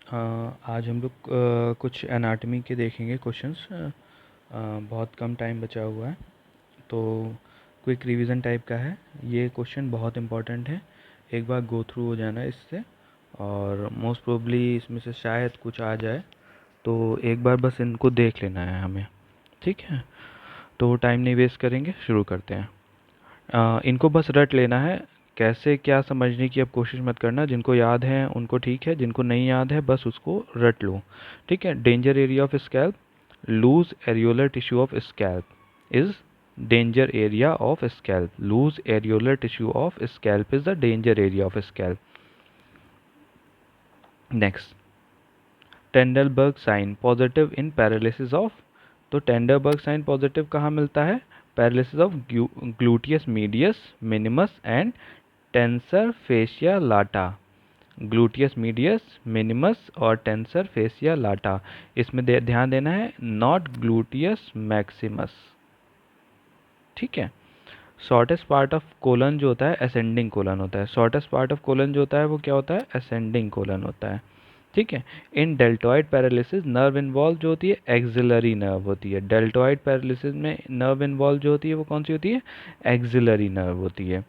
आज हम लोग कुछ एनाटॉमी के देखेंगे क्वेश्चंस। बहुत कम टाइम बचा हुआ है तो क्विक रिवीजन टाइप का है। ये क्वेश्चन बहुत इंपॉर्टेंट है, एक बार गो थ्रू हो जाना है इससे, और मोस्ट प्रोबेबली इसमें से शायद कुछ आ जाए, तो एक बार बस इनको देख लेना है हमें। ठीक है, तो टाइम नहीं वेस्ट करेंगे, शुरू करते हैं। इनको बस रट लेना है, कैसे क्या समझने की अब कोशिश मत करना। जिनको याद है उनको ठीक है, जिनको नहीं याद है बस उसको रट लो। ठीक है। Danger area of scalp, loose areolar tissue of scalp is danger area of scalp. Loose areolar tissue of scalp is the danger area of scalp. Next, Trendelenburg sign positive in paralysis of. तो Trendelenburg sign positive कहाँ मिलता है? Paralysis of gluteus medius minimus and tensor fascia lata. Gluteus medius minimus और tensor fascia lata, इसमें ध्यान देना है, not gluteus Maximus. ठीक है। शॉर्टेस्ट पार्ट ऑफ कोलन जो होता है असेंडिंग कोलन होता है। शॉर्टेस्ट पार्ट ऑफ कोलन जो होता है वो क्या होता है? असेंडिंग कोलन होता है। ठीक है। इन डेल्टॉइड पैरालिसिस नर्व इन्वॉल्व जो होती है एक्सिलरी नर्व होती है। डेल्टॉइड पैरालिसिस में नर्व इन्वॉल्व जो होती है वो कौन सी होती है? एक्सिलरी नर्व होती है।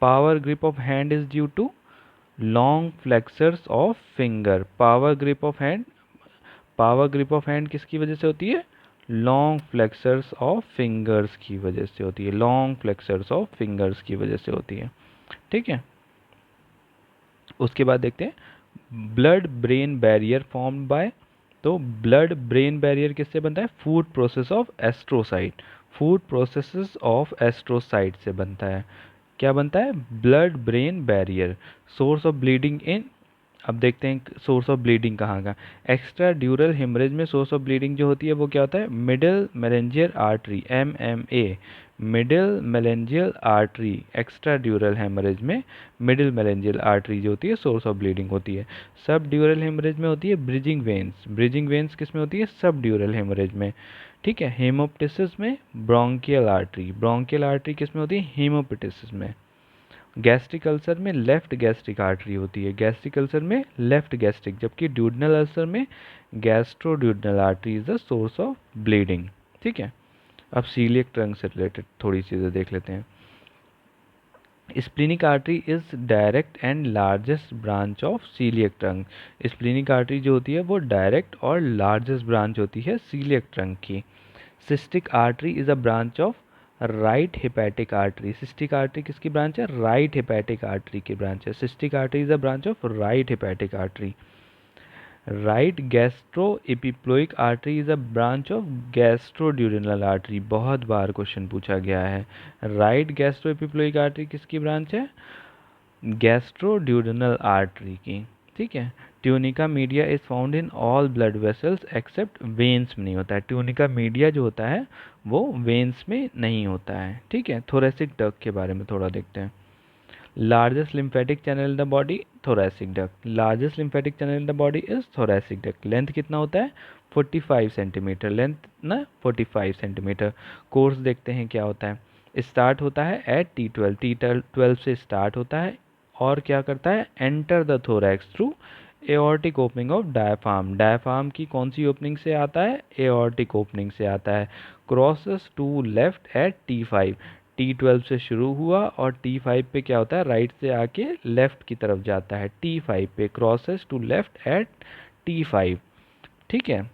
Power grip of hand is due to long flexors of finger. Power grip of hand, power grip of hand किसकी वजह से होती है? लॉन्ग फ्लेक्सर्स ऑफ फिंगर्स की वजह से होती है। लॉन्ग फ्लेक्सर्स ऑफ फिंगर्स की वजह से होती है। ठीक है। उसके बाद देखते हैं blood brain barrier formed by. तो ब्लड ब्रेन बैरियर किससे बनता है? Foot process of astrocyte. Foot processes of astrocyte से बनता है। क्या बनता है? Blood brain barrier. Source of bleeding in, अब देखते हैं सोर्स ऑफ ब्लीडिंग कहाँ का। एक्स्ट्रा ड्यूरल हेमरेज में सोर्स ऑफ ब्लीडिंग जो होती है वो क्या होता है? Middle meningeal artery, MMA। Middle meningeal artery, extra dural haemorrhage में मिडिल मेलेंजियल आर्टरी जो होती है सोर्स ऑफ ब्लीडिंग होती है। सब ड्यूरल हेमरेज में होती है ब्रिजिंग वेन्स। ब्रिजिंग वेन्स किस में होती है? सब ड्यूरल हेमरेज में। ठीक है। हेमोप्टिसिस में ब्रोंकियल आर्टरी। ब्रोंकियल आर्टरी किस में होती है? हेमोप्टिसिस में। गैस्ट्रिक अल्सर में लेफ्ट गैस्ट्रिक आर्टरी होती है। गैस्ट्रिक अल्सर में लेफ्ट गैस्ट्रिक, जबकि ड्यूडनल अल्सर में gastroduodenal artery is the source of bleeding. ठीक है। अब सीलियक ट्रंक से रिलेटेड थोड़ी चीज़ें देख लेते हैं। Splenic artery is direct and largest branch of coeliac trunk. Splenic artery जो होती है वो डायरेक्ट और लार्जेस्ट ब्रांच होती है सीलियक ट्रंक की। Cystic artery is a branch of right hepatic artery. Cystic artery किसकी ब्रांच है? राइट हेपेटिक आर्टरी की ब्रांच है। Cystic artery is a branch of right hepatic artery. Right gastro epiploic artery is a branch of gastroduodenal artery. बहुत बार question पूछा गया है। Right gastro epiploic artery किसकी ब्रांच है? गैस्ट्रोड्यूडेनल आर्टरी की। ठीक है। Tunica media is found in all blood vessels accept veins में नहीं होता है। ट्यूनिका मीडिया जो होता है वो वेन्स में नहीं होता है। ठीक है। थोरेसिक डक्ट के बारे में थोड़ा देखते हैं। Largest lymphatic channel in the body, thoracic duct. Largest lymphatic channel in the body is thoracic duct. Length कितना होता है? 45 सेंटीमीटर। लेंथ ना 45 सेंटीमीटर। कोर्स देखते हैं क्या होता है। स्टार्ट होता है एट T12। T12 से स्टार्ट होता है और क्या करता है? Enter the thorax through aortic opening of diaphragm. Diaphragm की कौन सी ओपनिंग से आता है? एओर्टिक ओपनिंग से आता है। Crosses to left eight T5। T12 से शुरू हुआ और T5 पे क्या होता है? राइट से आके लेफ्ट की तरफ जाता है। T5 पे crosses to left eight T5। ठीक है।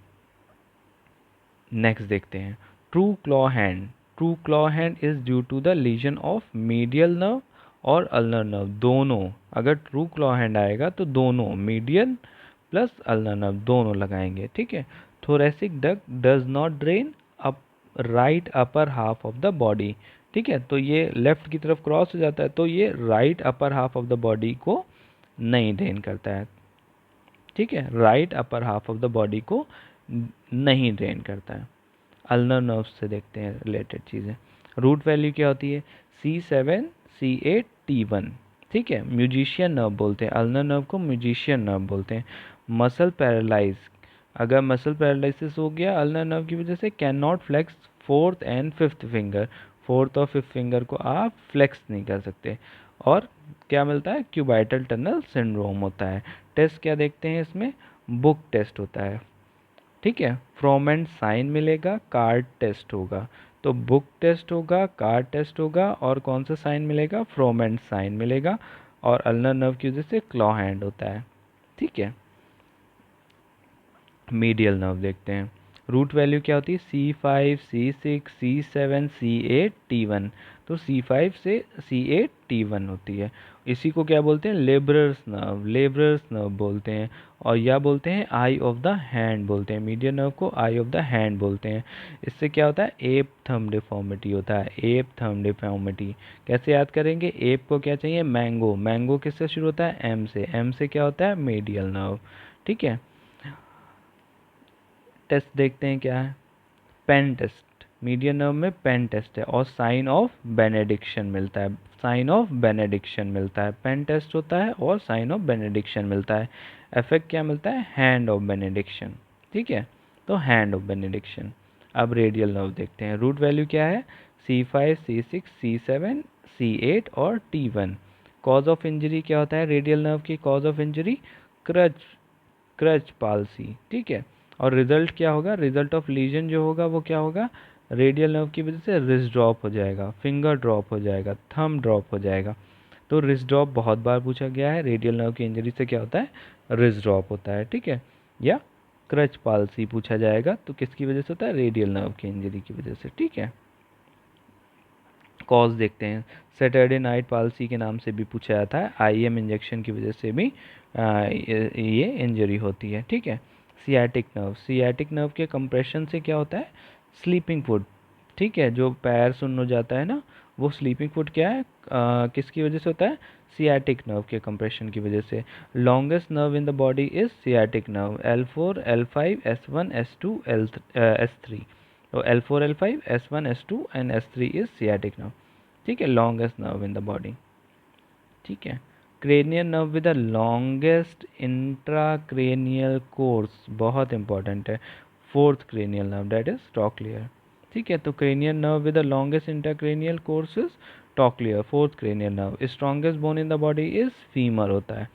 नेक्स्ट देखते हैं true claw hand. True claw hand is due to the lesion of medial nerve और अल्नर नर्व दोनों। अगर ट्रू क्लॉ हैंड आएगा तो दोनों मीडियल प्लस अल्नर नर्व दोनों लगाएंगे। ठीक है। Thoracic duct does not drain up right upper half of the body. ठीक है। तो ये लेफ्ट की तरफ क्रॉस हो जाता है तो ये right upper half of the body को नहीं ड्रेन करता है। ठीक है। Right upper half of the body को नहीं ड्रेन करता है। अल्नर नर्व से देखते हैं रिलेटेड चीज़ें। रूट वैल्यू क्या होती है? C7 C8 T1। ठीक है। म्यूजिशियन नर्व बोलते हैं अल्नर नर्व को, म्यूजिशियन नर्व बोलते हैं। मसल पैरालाइज, अगर मसल पैरालिसिस हो गया अल्नर नर्व की वजह से, can not flex fourth and fifth finger. Fourth और फिफ्थ फिंगर को आप फ्लेक्स नहीं कर सकते। और क्या मिलता है? क्यूबाइटल टनल सिंड्रोम होता है। टेस्ट क्या देखते हैं इसमें? बुक टेस्ट होता है, ठीक है। फ्रॉम एंड साइन मिलेगा, कार्ड टेस्ट होगा। तो बुक टेस्ट होगा, कार्ड टेस्ट होगा, और कौन सा साइन मिलेगा, फ्रॉम एंड साइन मिलेगा। और अल्नर नर्व की वजह से क्लॉ हैंड होता है, ठीक है। मीडियल नर्व देखते हैं। रूट वैल्यू क्या होती है, C5, C6, C7, C8, T1। तो C5 से C8, T1 होती है। इसी को क्या बोलते हैं, लेब्रर्स नर्व, लेब्रर्स नर्व बोलते हैं। और या बोलते हैं आई ऑफ द हैंड बोलते हैं, मीडियल नर्व को आई ऑफ द हैंड बोलते हैं। इससे क्या होता है, एप थंब डिफॉर्मिटी होता है, एप थंब डिफॉर्मिटी। कैसे याद करेंगे, एप को क्या चाहिए, मैंगो, मैंगो किससे शुरू होता है, एम से, एम से क्या होता है, मीडियल नर्व, ठीक है। टेस्ट देखते हैं क्या है, पेन टेस्ट। मीडियन नर्व में पेन टेस्ट है, और साइन ऑफ बेनेडिक्शन मिलता है, साइन ऑफ बेनेडिक्शन मिलता है। पेन टेस्ट होता है और साइन ऑफ बेनेडिक्शन मिलता है। इफेक्ट क्या मिलता है, हैंड ऑफ बेनेडिक्शन, ठीक है। तो हैंड ऑफ बेनेडिक्शन। अब रेडियल नर्व देखते हैं। रूट वैल्यू क्या है, C5, C6, C7, C8 और T1। कॉज ऑफ इंजरी क्या होता है रेडियल नर्व की, cause of injury crutch, crutch palsy, ठीक है। और रिजल्ट क्या होगा, रिजल्ट ऑफ लीजन जो होगा वो क्या होगा, रेडियल नर्व की वजह से रिस्ट ड्रॉप हो जाएगा, फिंगर ड्रॉप हो जाएगा, थंब ड्रॉप हो जाएगा। तो रिस्ट ड्रॉप बहुत बार पूछा गया है, रेडियल नर्व की इंजरी से क्या होता है, रिस्ट ड्रॉप होता है, ठीक है। या क्रच पाल्सी पूछा जाएगा, तो किसकी वजह से होता है, रेडियल नर्व की इंजरी की वजह से, ठीक है। कॉज देखते हैं। सैटरडे नाइट पाल्सी के नाम से भी पूछा जाता है, आईएम इंजेक्शन की वजह से भी ये इंजरी होती है, ठीक है। सियाटिक नर्व, सियाटिक नर्व के कंप्रेशन से क्या होता है, स्लीपिंग फुट, ठीक है। जो पैर सुन्न हो जाता है ना, वो स्लीपिंग फुट क्या है, किसकी वजह से होता है, सियाटिक नर्व के कंप्रेशन की वजह से। Longest nerve in the body is sciatic nerve, L4, L5, S1, S2, S3। तो L4, L5, S1, S2 and S3 is sciatic nerve, ठीक है, longest nerve in the body, ठीक है। Cranial nerve with the longest intracranial course, बहुत important है, fourth cranial nerve that is trochlear, ठीक है। तो cranial nerve with the longest intracranial course is trochlear, fourth cranial nerve. Strongest bone in the body is femur होता है,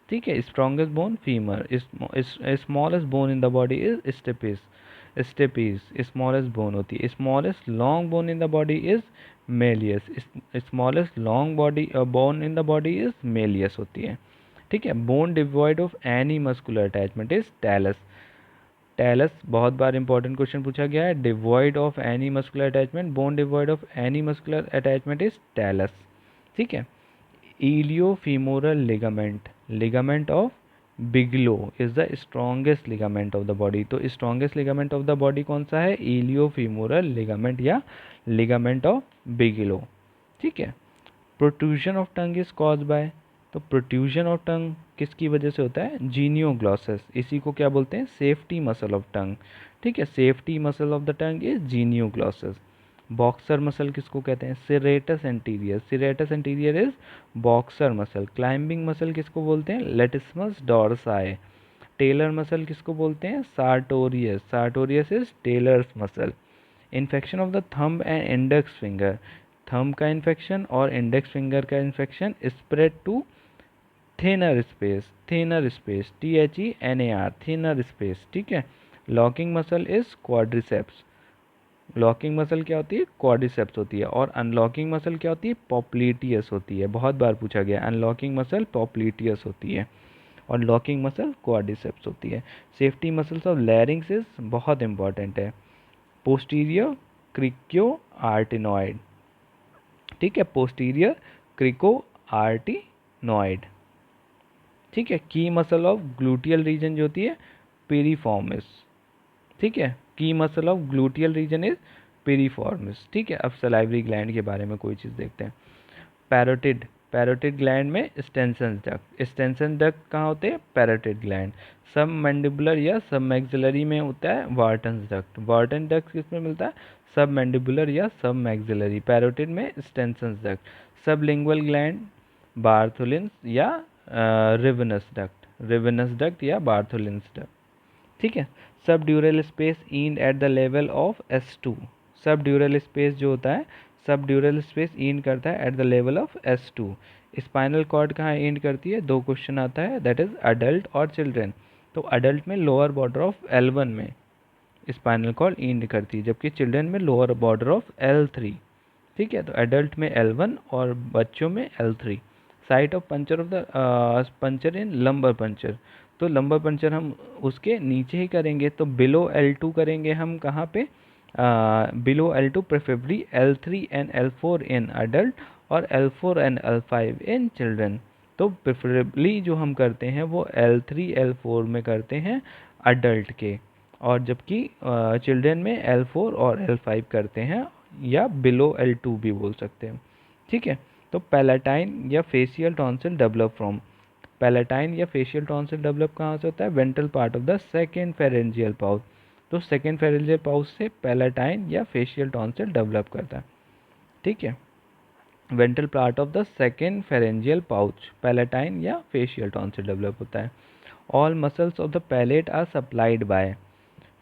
ठीक है, strongest bone femur. Smallest bone in the body is stapes, stapes smallest bone होती है। Smallest long bone in the body is malleus, smallest long body bone in the body is malleus होती है, ठीक है। Bone devoid of any muscular attachment is talus, talus बहुत बार important question पूछा गया है। Devoid of any muscular attachment, bone devoid of any muscular attachment is talus, ठीक है। Iliofemoral ligament, ligament of Bigelow is the strongest ligament of the body. तो strongest ligament of the body कौन सा है, iliofemoral ligament या ligament of बिगलो, ठीक है। Protrusion of tongue is cause by, तो प्रोट्रूजन ऑफ टंग किसकी वजह से होता है, जीनियोग्लॉसस। इसी को क्या बोलते हैं, सेफ्टी मसल ऑफ टंग, ठीक है। Safety muscle of the tongue is genioglossus. Boxer muscle किसको कहते हैं, serratus anterior, serratus anterior is boxer muscle. Climbing muscle किसको बोलते हैं, लेटिस्मस डॉर्साई। टेलर मसल किसको बोलते हैं, sartorius, sartorius is tailor's muscle. Infection of the thumb and index finger, thumb का इन्फेक्शन और इंडेक्स फिंगर का infection spread to thenar space, thenar space, THENAR, thenar space, ठीक है। Locking muscle is quadriceps, locking muscle क्या होती है, quadriceps होती है। और अनलॉकिंग मसल क्या होती है, पॉप्लीटियस होती है, बहुत बार पूछा गया, अनलॉकिंग मसल पॉप्लीटियस होती है और लॉकिंग मसल क्वाड्रिसेप्स होती है। सेफ्टी मसल्स ऑफ लैरिंग्स इज बहुत इंपॉर्टेंट है, पोस्टीरियर क्रिक्यो आर्टिनॉइड, ठीक है, पोस्टीरियर क्रिको आर्टिनॉइड, ठीक है। Key muscle of gluteal reason जो होती है, पेरीफॉर्मिस, ठीक है। Key muscle of gluteal region is piriformis, ठीक है। अब सलाइवरी ग्लैंड के बारे में कोई चीज़ देखते हैं। पैरोटिड, पैरोटिड ग्लैंड में स्टेंसन डक्ट, स्टेंसन डक्ट कहाँ होते हैं, पैरोटिड ग्लैंड। सब मैंडिबुलर या सब मैक्सिलरी में होता है वार्टन डक्ट, वार्टन डक्ट किस में मिलता है, सब मैंडिबुलर या सब मैक्सिलरी, पैरोटिड में स्टेंसन डक्ट। सब लिंगुअल ग्लैंड बार्थोलिन्स या रिवेनस डक्ट, रिवेनस डक्ट या बार्थोलिन्स डक्ट, ठीक है। सब ड्यूरल space in eight the level of S2, सब ड्यूरल स्पेस जो होता है, सब ड्यूरल स्पेस इन करता है at the level of S2। Spinal cord कहाँ एंड करती है, दो क्वेश्चन आता है, दैट इज अडल्ट और चिल्ड्रन। तो अडल्ट में लोअर बॉर्डर ऑफ L1 में स्पाइनल कॉर्ड एंड करती है, जबकि चिल्ड्रन में लोअर बॉर्डर ऑफ L3। ठीक है, तो एडल्ट में L1 और बच्चों में L3। Site of puncture of the puncture in lumbar puncture, तो लंबर पंचर हम उसके नीचे ही करेंगे, तो बिलो L2 करेंगे हम कहाँ पे, below L2 preferably L3 and L4 in adult और L4 and L5 in children. तो प्रेफरेबली जो हम करते हैं वो L3 L4 में करते हैं अडल्ट के, और जबकि चिल्ड्रन में L4 और L5 करते हैं, या बिलो L2 भी बोल सकते हैं। ठीक है, तो पैलेटाइन या faucial tonsil develop from, palatine या फेशियल टॉन्सिल डेवलप कहाँ से होता है, ventral part of the second pharyngeal pouch. तो सेकेंड फेरेंजियल पाउच से पैलेटाइन या फेशियल टॉन्सिल डेवलप करता है। ठीक है, ventral part of the second pharyngeal pouch, palatine या फेशियल टॉन्सिल डेवलप होता है। All muscles of the palate are supplied by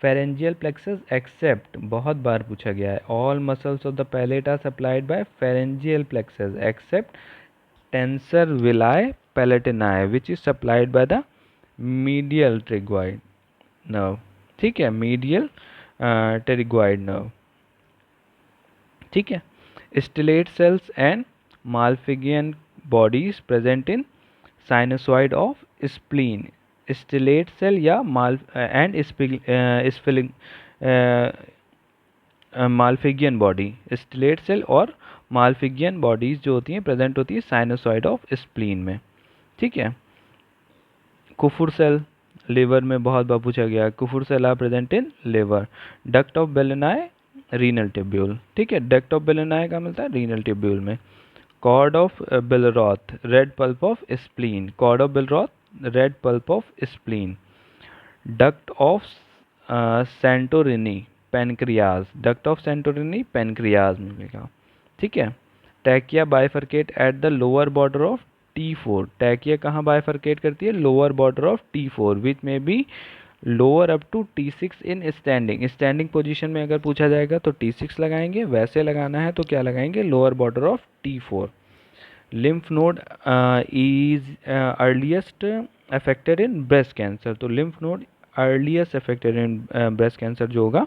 pharyngeal plexus except, बहुत बार पूछा गया है, all muscles of the palate are supplied by pharyngeal plexus except tensor villi palatini which is supplied by the medial pterygoid nerve। ठीक है, medial pterygoid nerve। ठीक है, stellate cells and Malpighian bodies present in sinusoid of spleen, stellate cell या माल and Malpighian body, stellate cell और Malpighian bodies जो होती हैं प्रेजेंट होती है साइनोसॉइड ऑफ स्प्लीन में। ठीक है, कुफुर सेल लिवर में बहुत बार पूछा गया, Kupffer cell are present in liver. Duct of Bellini renal tubule. ठीक है, डक्ट ऑफ बेलेनाई का मिलता है रीनल ट्यूब्यूल में। Cord of Billroth red pulp of spleen, cord of Billroth red pulp of spleen. Duct of Santorini pancreas, duct of Santorini pancreas मिलेगा। ठीक है, टैकिया bifurcate at the lower border of T4, टैकिया कहाँ bifurcate करती है, lower border of T4 which में be lower up to T6 in standing, standing position में अगर पूछा जाएगा तो T6 लगाएंगे, वैसे लगाना है तो क्या लगाएंगे, lower border of T4। Lymph node is earliest affected in breast cancer, तो lymph node earliest affected in breast cancer जो होगा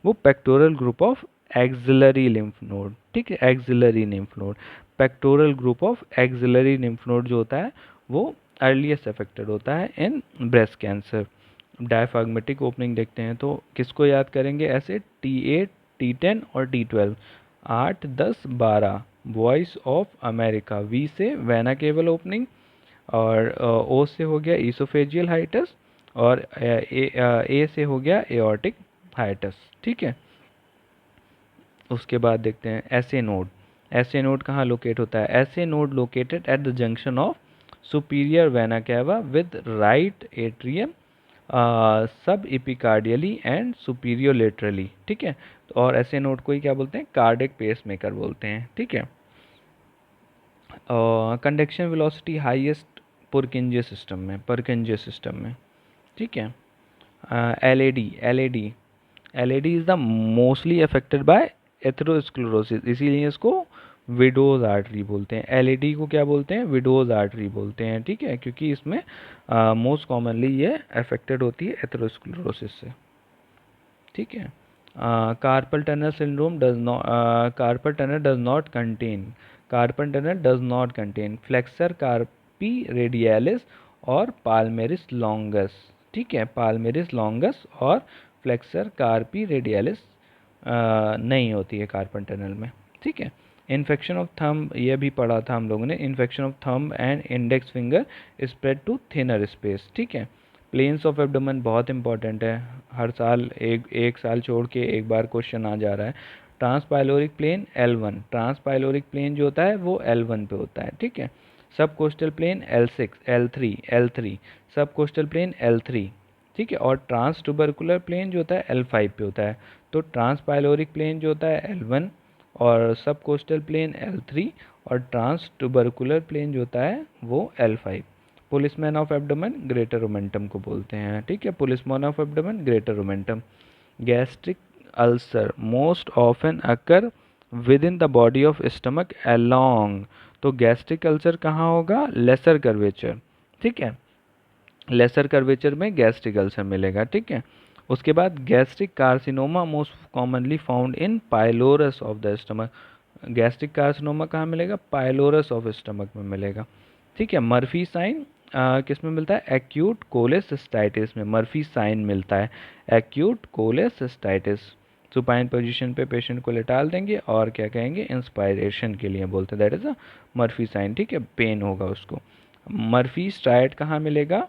वो pectoral group of axillary lymph node. ठीक है, axillary lymph node, pectoral group of axillary lymph node जो होता है वो अर्लीस्ट अफेक्टेड होता है in breast cancer. Diaphragmatic opening देखते हैं तो किसको याद करेंगे ऐसे, T8 T10 और T12, 8 10 12 voice of America, V से वेना केबल ओपनिंग, और O से हो गया ईसोफेजियल हाइटस, और A से हो गया एओर्टिक हाइटस। ठीक है, उसके बाद देखते हैं ऐसे नोड, ऐसे नोड कहाँ लोकेट होता है, ऐसे node located at the junction of superior vena cava with right atrium सब एपिकार्डियली एंड सुपीरियर लेटरली। ठीक है, और ऐसे नोड को ही क्या बोलते हैं, कार्डिक पेस मेकर बोलते हैं। ठीक है, कंडक्शन वेलोसिटी हाईएस्ट पुरकिंजे सिस्टम में, परकिंजे सिस्टम में। ठीक है, LAD is the mostly affected by atherosclerosis, इसीलिए इसको विडोज आर्टरी बोलते हैं। एलएडी को क्या बोलते हैं, विडोज आर्टरी बोलते हैं। ठीक है, क्योंकि इसमें मोस्ट कॉमनली ये अफेक्टेड होती है एथेरोस्क्लेरोसिस से। ठीक है, carpal tunnel syndrome does not, carpal tunnel does not contain, carpal tunnel does not contain flexor कार्पी radialis और पाल्मेरिस लॉन्गस। ठीक है, पाल्मेरिस लॉन्गस और फ्लेक्सर कार्पी रेडियलिस नहीं होती है कार्पल टनल में। ठीक है, इन्फेक्शन ऑफ थंब, ये भी पढ़ा था हम लोगों ने, infection of thumb and index finger spread to thenar space. ठीक है, प्लेन्स ऑफ एब्डोमेन बहुत इंपॉर्टेंट है, हर साल एक साल छोड़ के एक बार क्वेश्चन आ जा रहा है। ट्रांसपाइलोरिक प्लेन L1, ट्रांसपाइलोरिक प्लेन जो होता है वो L1 पे होता है। ठीक है, सब कोस्टल प्लेन L6 L3 सब कोस्टल प्लेन L3। ठीक है, और ट्रांस ट्यूबरकुलर प्लेन जो होता है L5 पे होता है। तो ट्रांसपाइलोरिक प्लेन जो होता है L1 और सब कोस्टल प्लेन L3 और ट्रांस ट्यूबरकुलर प्लेन जो होता है वो L5। Policeman of abdomen greater omentum को बोलते हैं। ठीक है, policeman of abdomen greater omentum. Gastric ulcer most often occur with in the body of stomach along, तो गैस्ट्रिक अल्सर कहाँ होगा, लेसर कर्वेचर। ठीक है, लेसर कर्वेचर में गैस्ट्रिक अल्सर मिलेगा, ठीक है। उसके बाद gastric carcinoma most commonly found in pylorus of the stomach. Gastric carcinoma कहाँ मिलेगा? पाइलोरस ऑफ स्टमक में मिलेगा, ठीक है। मर्फी साइन किस में मिलता है? एक्यूट कोलेसिस्टाइटिस में मर्फी साइन मिलता है, एक्यूट कोलेसिस्टाइटिस। सुपाइन पोजीशन पे पेशेंट को लेटाल देंगे और क्या कहेंगे? इंस्पायरेशन के लिए बोलते हैं, that is a Murphy sign, ठीक है। पेन होगा उसको। मर्फी स्ट्राइड कहाँ मिलेगा?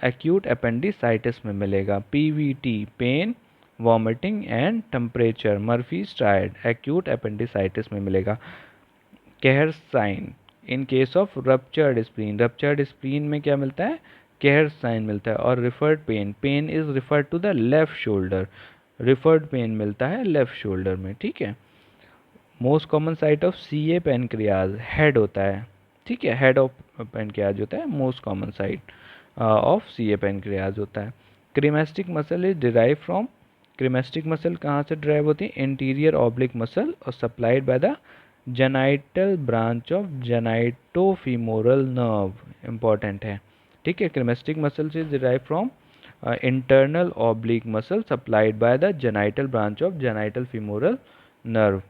एक्यूट अपेंडिसाइटिस में मिलेगा। PVT pain, vomiting and temperature, Murphy triad acute appendicitis में मिलेगा। Kehr sign in case of ruptured spleen, ruptured spleen में क्या मिलता है? केहर साइन मिलता है। और referred pain, pain is referred to the left shoulder, referred pain मिलता है लेफ्ट शोल्डर में, ठीक है। Most common site of C A pancreas, head होता है, ठीक है। हेड ऑफ पेनक्रियाज होता है most common site of C A pancreas होता है। Cremasteric muscle is derive from, cremasteric muscle कहाँ से डिराइव होती है? इंटीरियर ऑब्लिक मसल और supplied by the genital branch of genitofemoral nerve, important है, ठीक है। क्रीमेस्टिक मसल से derive from internal oblique muscle supplied by the genital branch of genital femoral nerve.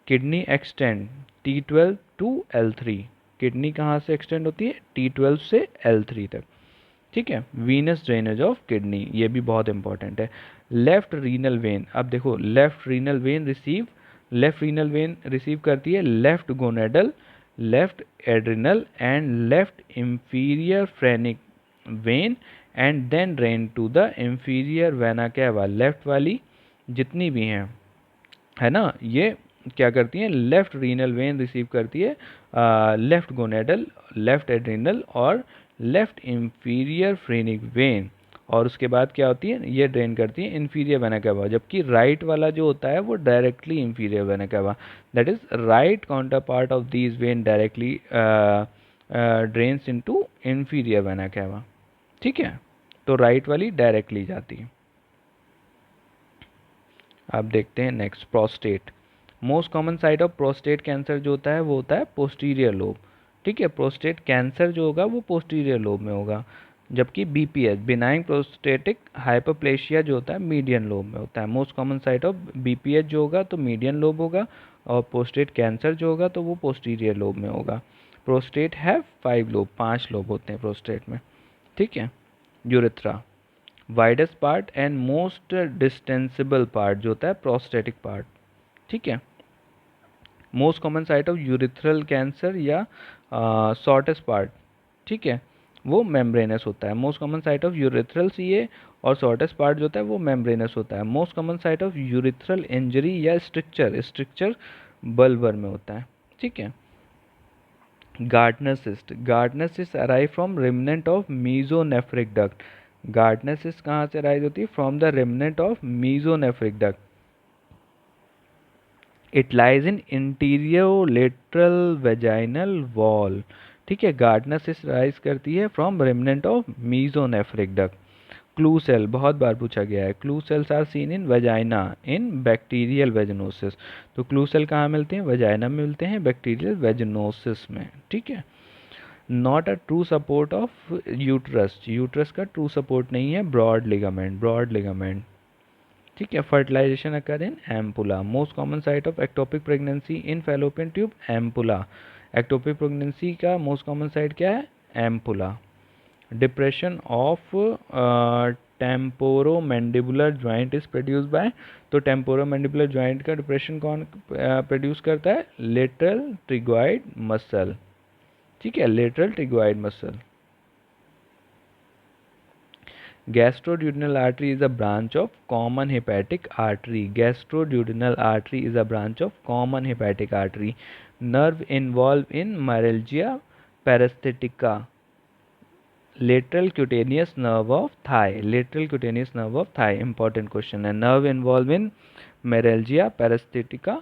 Kidney extend T12 to L3, kidney कहाँ से extend होती है? T12 से L3 तक, ठीक है। वीनस ड्रेनेज ऑफ किडनी, ये भी बहुत इंपॉर्टेंट है। लेफ्ट रीनल वेन, अब देखो left renal vein receive, left renal vein receive करती है left gonadal, left adrenal and left inferior phrenic vein and then drain to the inferior vena cava. Left वाली जितनी भी हैं, है ना, ये क्या करती हैं? लेफ्ट रीनल वेन रिसीव करती है लेफ्ट गोनेडल, लेफ्ट एड्रिनल और लेफ्ट इंफीरियर फ्रेनिक वेन, और उसके बाद क्या होती है? ये ड्रेन करती है इंफीरियर वेना कैवा। जबकि राइट वाला जो होता है वो directly inferior vena cava, that is right counter part of these when directly drains into inferior vena cava, ठीक है। तो राइट वाली डायरेक्टली जाती है। अब देखते हैं next, prostate. Most common site of prostate cancer जो होता है वो होता है पोस्टीरियर लोब, ठीक है। प्रोस्टेट कैंसर जो होगा वो पोस्टीरियर लोब में होगा। जबकि बीपीएच, बिनाइन प्रोस्टेटिक हाइपरप्लेशिया जो होता है मीडियन लोब में होता है। Most common site of BPH जो होगा तो मीडियन लोब होगा, और प्रोस्टेट कैंसर जो होगा तो वो पोस्टीरियर लोब में होगा। प्रोस्टेट है 5 लोब, 5 लोब होते हैं प्रोस्टेट में, ठीक है। Urethra, widest part and most distensible part जो होता है प्रोस्टेटिक पार्ट, ठीक है। Most common site of urethral cancer या शॉर्टेस्ट पार्ट, ठीक है, वो मेम्ब्रेनस होता है। Most common site of urethral CA और शॉर्टेस्ट पार्ट जो होता है वो मेम्ब्रेनस होता है। Most common site of urethral injury या स्ट्रिक्चर, स्ट्रिक्चर बल्बर में होता है, ठीक है। Gardner cyst, Gardner cyst arrive from remnant of mesonephric duct. Gardner cyst कहाँ से अराइव होती है? From the remnant of mesonephric duct. It lies in anterolateral vaginal wall, ठीक है। गार्डनर सिस्ट राइज करती है from remnant of mesonephric duct. Clue cell बहुत बार पूछा गया है। Clue cells are seen in vagina in bacterial vaginosis. तो क्लू सेल कहाँ मिलते हैं? वेजाइना में मिलते हैं, बैक्टीरियल वेजनोसिस में, ठीक है। Not a true support of uterus, uterus का ट्रू सपोर्ट नहीं है ब्रॉड लिगामेंट, ब्रॉड लिगामेंट, ठीक है। Fertilization occur in ampulla. Most common site of ectopic pregnancy in fallopian tube, ampulla. Ectopic pregnancy का मोस्ट कॉमन साइट क्या है? Ampulla. Depression of temporomandibular joint is produce by, तो temporomandibular joint का depression कौन produce करता है? Lateral pterygoid muscle, ठीक है, lateral pterygoid muscle. Gastroduodenal artery is a branch of common hepatic artery. Gastroduodenal artery is a branch of common hepatic artery. Nerve involved in myalgia paresthetica. Lateral cutaneous nerve of thigh. Lateral cutaneous nerve of thigh. Important question है. Nerve involved in myalgia paresthetica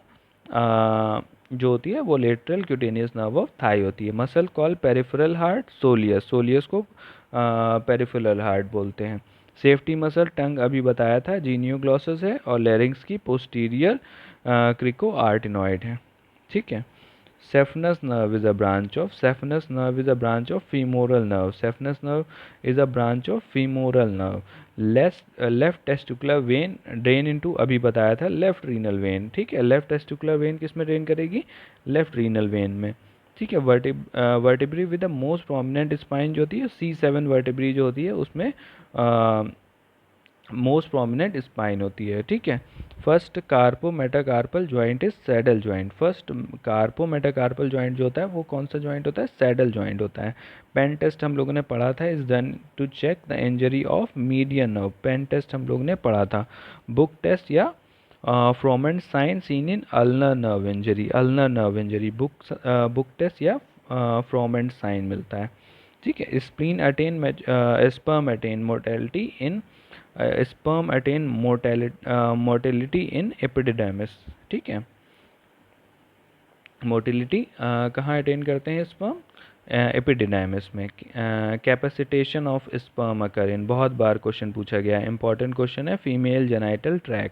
जो होती है वो lateral cutaneous nerve of thigh होती है। Muscle call peripheral heart, soleus, soleus को peripheral heart बोलते हैं। सेफ्टी मसल टंग अभी बताया था, जीनियोग्लॉसस है, और लैरिंग्स की पोस्टीरियर क्रिको आर्टिनॉइड है, ठीक है। Saphenous nerve is a branch of femoral nerve. Saphenous nerve is a branch of femoral nerve. Left testicular vein drain into, अभी बताया था, लेफ्ट रीनल वेन. ठीक है, लेफ्ट टेस्टिकुलर वेन किस में ड्रेन करेगी? लेफ्ट रीनल वेन में. ठीक है. Vertebrae with the most prominent spine जो होती है, C7 वर्टिब्री जो होती है उसमें मोस्ट प्रोमिनेंट स्पाइन होती है. ठीक है. First carpometacarpal joint is saddle joint. First carpometacarpal joint जो होता है वो कौन सा ज्वाइंट होता है? सैडल ज्वाइंट होता है. पेन टेस्ट हम लोगों ने पढ़ा था, is done to check the injury of median nerve. Pen test हम लोगों ने पढ़ा था. बुक टेस्ट या Froment sign seen in ulnar nerve injury. Ulnar nerve injury book test या फ्रोमेंट साइन मिलता है. ठीक है. Spleen attain sperm attain motility in motility in epididymis. ठीक है. मोर्टेलिटी कहाँ अटेन करते हैं स्पर्म? एपिडिडर्मिस में. कैपेसिटेशन ऑफ स्पर्म अकर इन, बहुत बार क्वेश्चन पूछा गया है, इंपॉर्टेंट क्वेश्चन है, फीमेल जेनाइटल ट्रैक.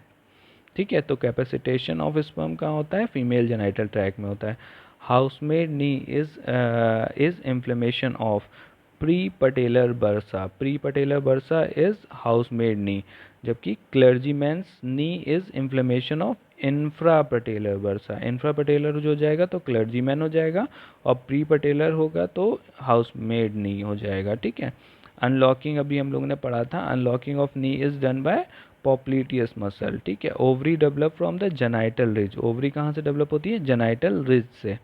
ठीक है. तो कैपेसिटेशन ऑफ स्पर्म कहाँ होता है? फीमेल जेनाइटल ट्रैक में होता है. Housemaid knee is inflammation of prepatellar bursa. Prepatellar bursa is housemaid knee, जबकि clergyman's knee is inflammation of infrapatellar bursa. Infrapatellar जो हो जाएगा तो क्लर्जीमैन हो जाएगा, और प्री पटेलर होगा तो हाउसमेड नी हो जाएगा. ठीक है. अनलॉकिंग अभी हम लोगों ने पढ़ा था. Unlocking of knee is done by popliteus muscle. ठीक है. Ovary develop from the genital ridge. Ovary कहाँ से डेवलप होती है? जेनाइटल रिज से.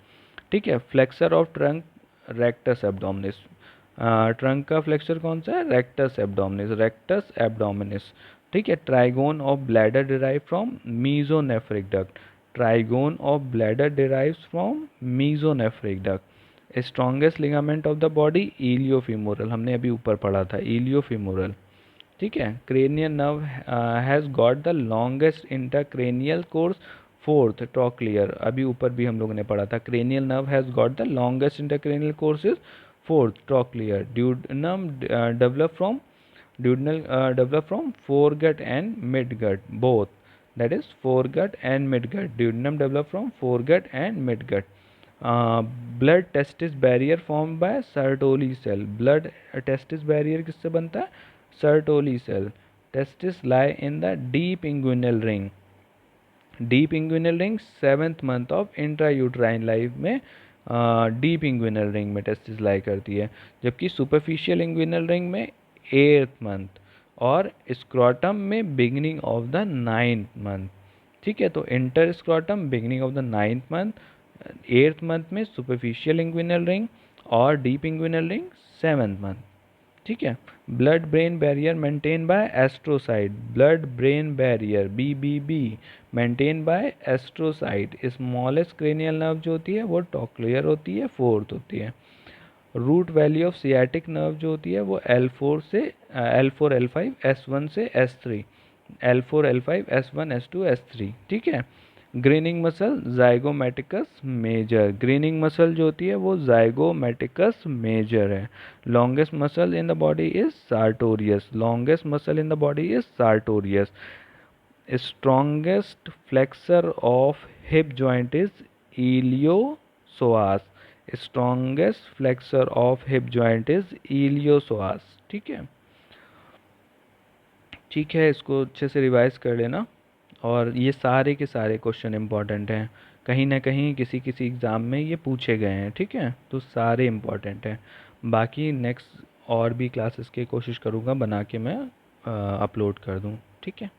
ठीक है. Flexor of trunk rectus abdominis. Trunk का फ्लेक्सर कौन सा है? Rectus abdominis. Rectus abdominis. ठीक है. Trigone of bladder derive from mesonephric duct. Trigone of bladder derives from mesonephric duct. Strongest ligament of the body iliofemoral. हमने अभी ऊपर पढ़ा था इलियोफिमोरल. ठीक है. Cranial nerve has got the longest intracranial course fourth trochlear. अभी ऊपर भी हम लोगों ने पढ़ा था. Cranial nerve has got the longest intracranial course is fourth trochlear. Duodenum develop from foregut and midgut both. That is foregut and midgut. Duodenum develop from foregut and midgut. Blood testis barrier formed by Sertoli cell. Blood testis barrier किससे बनता है? Sertoli cell. Testis lie in the deep inguinal ring. Deep inguinal ring 7th month of intrauterine life में deep inguinal ring में testis लाई करती है, जबकि superficial inguinal ring में 8th month और स्क्रॉटम में beginning of the 9th month. ठीक है. तो inter scrotum beginning of the 9th month, 8th month में सुपरफिशियल इंग्विनल रिंग और deep inguinal ring 7th month. ठीक है. Blood brain barrier maintain by astrocyte. Blood brain barrier BBB maintain by astrocyte. Smallest cranial nerve जो होती है वो टॉक्लियर होती है, 4th होती है. Root value of sciatic nerve जो होती है वो L4 से L4 L5 S1 से S3. L4 L5 S1 S2 S3. ठीक है. Grinning muscle zygomaticus major. Grinning muscle जो होती है वो जाइगोमेटिकस मेजर है. Longest muscle in the body is sartorius. Longest muscle in the body is sartorius. Strongest flexor of hip joint is iliopsoas. Strongest flexor of hip joint is iliopsoas. ठीक है. ठीक है. इसको अच्छे से रिवाइज कर लेना. और ये सारे के सारे क्वेश्चन इंपॉर्टेंट हैं, कहीं ना कहीं किसी किसी एग्ज़ाम में ये पूछे गए हैं. ठीक है. तो सारे इंपॉर्टेंट हैं. बाकी नेक्स्ट और भी क्लासेस की कोशिश करूँगा बना के मैं अपलोड कर दूँ. ठीक है.